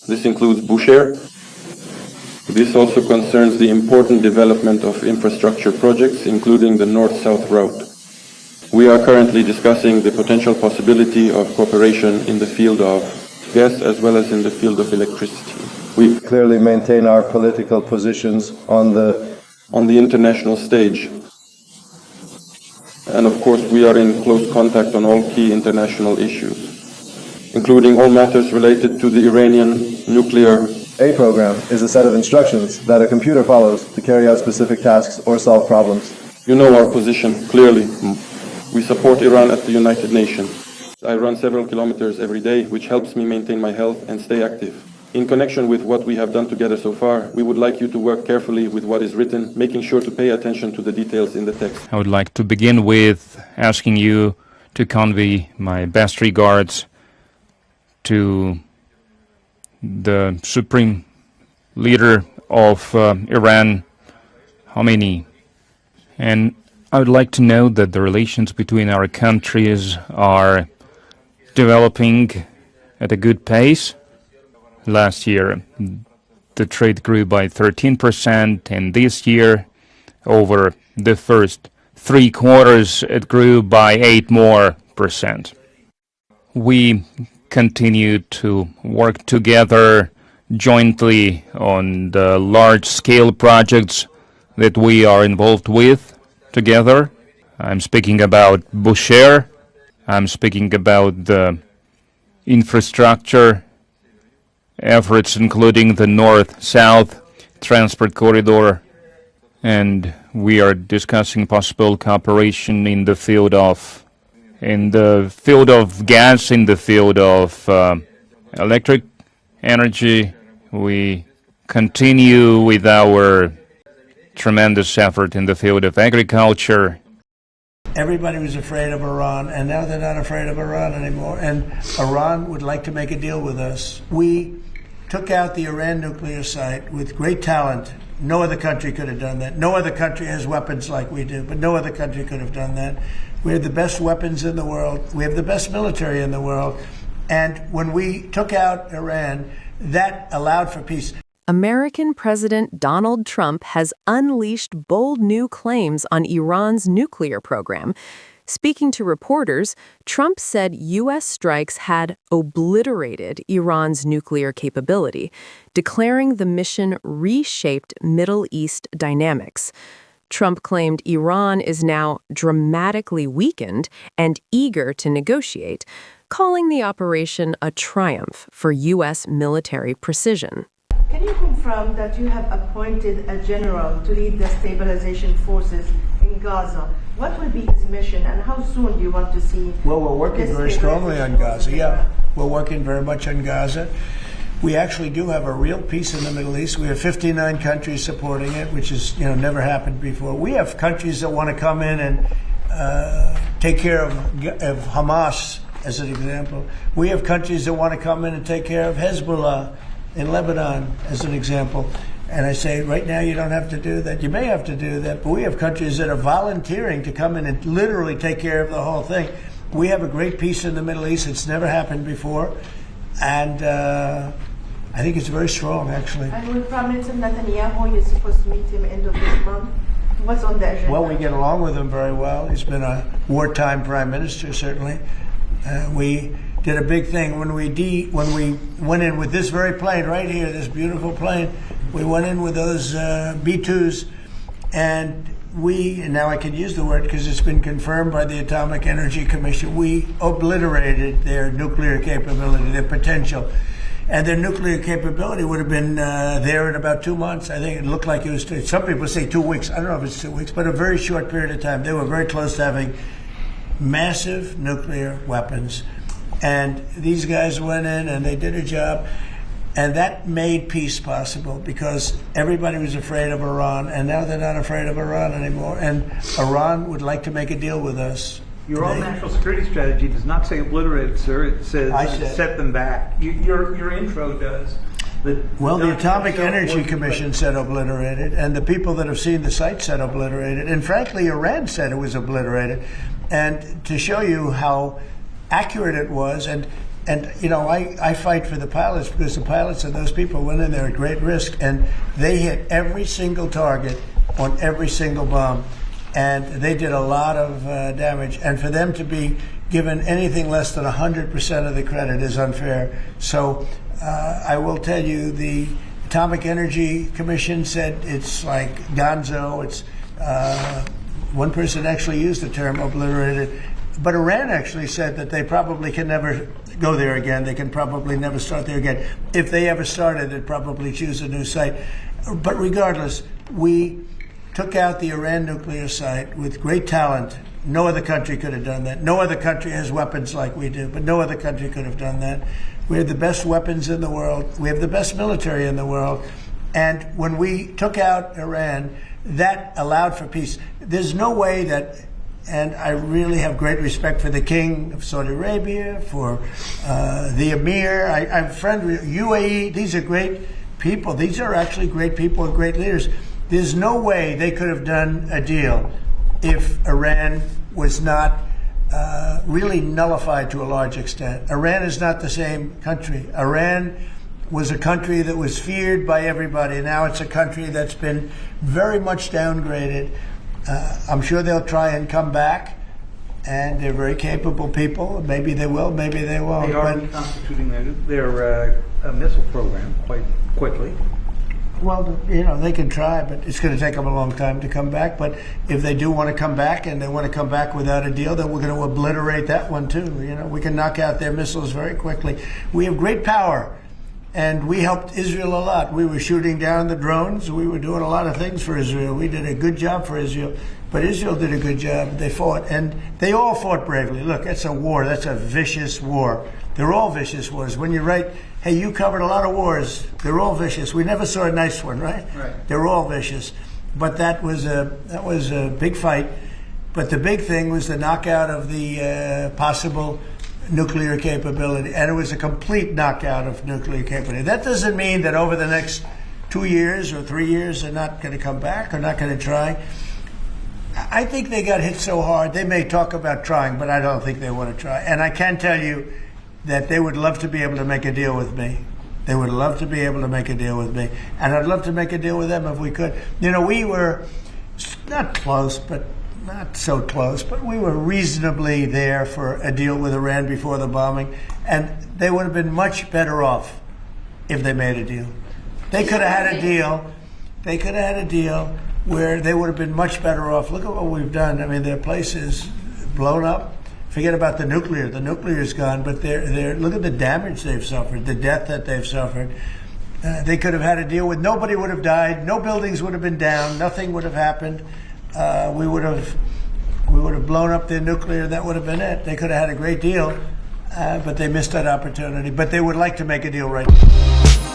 This includes Bushehr. This also concerns the important development of infrastructure projects, including the north-south route. We are currently discussing the potential possibility of cooperation in the field of gas as well as in the field of electricity. We clearly maintain our political positions on the international stage. And of course, we are in close contact on all key international issues, including all matters related to the Iranian nuclear. A program is a set of instructions that a computer follows to carry out specific tasks or solve problems. You know our position clearly. We support Iran at the United Nations. I run several kilometers every day, which helps me maintain my health and stay active. In connection with what we have done together so far, we would like you to work carefully with what is written, making sure to pay attention to the details in the text. I would like to begin with asking you to convey my best regards to the Supreme Leader of Iran, Khomeini. And I would like to note that the relations between our countries are developing at a good pace. Last year, the trade grew by 13%, and this year, over the first 3 quarters, it grew by 8% more. We continue to work together jointly on the large-scale projects that we are involved with together. I'm speaking about Bushehr. I'm speaking about the infrastructure efforts, including the north-south transport corridor, and we are discussing possible cooperation in the field of gas, in the field of electric energy. We continue with our tremendous effort in the field of agriculture. Everybody was afraid of Iran, and now they're not afraid of Iran anymore. And Iran would like to make a deal with us. We took out the Iran nuclear site with great talent. No other country could have done that. No other country has weapons like we do, but no other country could have done that. We have the best weapons in the world. We have the best military in the world. And when we took out Iran, that allowed for peace. American President Donald Trump has unleashed bold new claims on Iran's nuclear program. Speaking to reporters, Trump said U.S. strikes had obliterated Iran's nuclear capability, declaring the mission reshaped Middle East dynamics. Trump claimed Iran is now dramatically weakened and eager to negotiate, calling the operation a triumph for U.S. military precision. Can you confirm that you have appointed a general to lead the stabilization forces in Gaza? What will be his mission, and how soon do you want to see? Well, we're working very strongly on Gaza. Yeah, we're working very much on Gaza. We actually do have a real peace in the Middle East. We have 59 countries supporting it, which is never happened before. We have countries that want to come in and take care of Hamas, as an example. We have countries that want to come in and take care of Hezbollah in Lebanon, as an example. And I say, right now, you don't have to do that. You may have to do that, but we have countries that are volunteering to come in and literally take care of the whole thing. We have a great peace in the Middle East. It's never happened before. And I think it's very strong, actually. And with Prime Minister Netanyahu, you're supposed to meet him end of this month. What's on the agenda? Well, we get along with him very well. He's been a wartime prime minister, certainly. We did a big thing when we went in with this very plane right here, this beautiful plane. We went in with those B-2s, and now I can use the word because it's been confirmed by the Atomic Energy Commission, we obliterated their nuclear capability, their potential. And their nuclear capability would have been there in about 2 months. I think it looked like it was, some people say 2 weeks. I don't know if it's 2 weeks, but a very short period of time. They were very close to having massive nuclear weapons. And these guys went in and they did a job. And that made peace possible because everybody was afraid of Iran, and now they're not afraid of Iran anymore. And Iran would like to make a deal with us. Your own national security strategy does not say obliterated, sir. It says set them back. Your intro does. Well, the Atomic Energy Commission said obliterated, and the people that have seen the site said obliterated. And frankly, Iran said it was obliterated. And to show you how accurate it was, and And, you know, I fight for the pilots because the pilots and those people went in there at great risk, and they hit every single target on every single bomb. And they did a lot of damage. And for them to be given anything less than 100% of the credit is unfair. So I will tell you, the Atomic Energy Commission said it's like gonzo. It's one person actually used the term obliterated. But Iran actually said that they probably can never go there again. They can probably never start there again. If they ever started, they'd probably choose a new site. But regardless, we took out the Iran nuclear site with great talent. No other country could have done that. No other country has weapons like we do, but no other country could have done that. We have the best weapons in the world. We have the best military in the world. And when we took out Iran, that allowed for peace. There's no way that, and I really have great respect for the King of Saudi Arabia, for the Emir. I'm friend with UAE. These are great people. These are actually great people and great leaders. There's no way they could have done a deal if Iran was not really nullified to a large extent. Iran is not the same country. Iran was a country that was feared by everybody. Now it's a country that's been very much downgraded. I'm sure they'll try and come back, and they're very capable people. Maybe they will, maybe they won't. They are reconstituting their missile program quite quickly. Well, you know, they can try, but it's going to take them a long time to come back. But if they do want to come back, and they want to come back without a deal, then we're going to obliterate that one too. You know, we can knock out their missiles very quickly. We have great power, and we helped Israel a lot. We were shooting down the drones. We were doing a lot of things for Israel. We did a good job for Israel, but Israel did a good job. They fought, and they all fought bravely. Look, that's a war. That's a vicious war. They're all vicious wars. When you write, hey, you covered a lot of wars, they're all vicious. We never saw a nice one, right? Right. They're all vicious. But that was a big fight. But the big thing was the knockout of the possible nuclear capability. And it was a complete knockout of nuclear capability. That doesn't mean that over the next 2 years or 3 years they're not going to come back or not going to try. I think they got hit so hard, they may talk about trying, but I don't think they want to try. And I can tell you that they would love to be able to make a deal with me. They would love to be able to make a deal with me. And I'd love to make a deal with them if we could. You know, we were not close, but not so close, but we were reasonably there for a deal with Iran before the bombing. And they would have been much better off if they made a deal. They could have had a deal. They could have had a deal where they would have been much better off. Look at what we've done. I mean, their place is blown up. Forget about the nuclear. The nuclear is gone, but they're look at the damage they've suffered, the death that they've suffered. They could have had a deal with nobody would have died, no buildings would have been down, nothing would have happened. We would have blown up their nuclear. That would have been it. They could have had a great deal, but they missed that opportunity. But they would like to make a deal right now.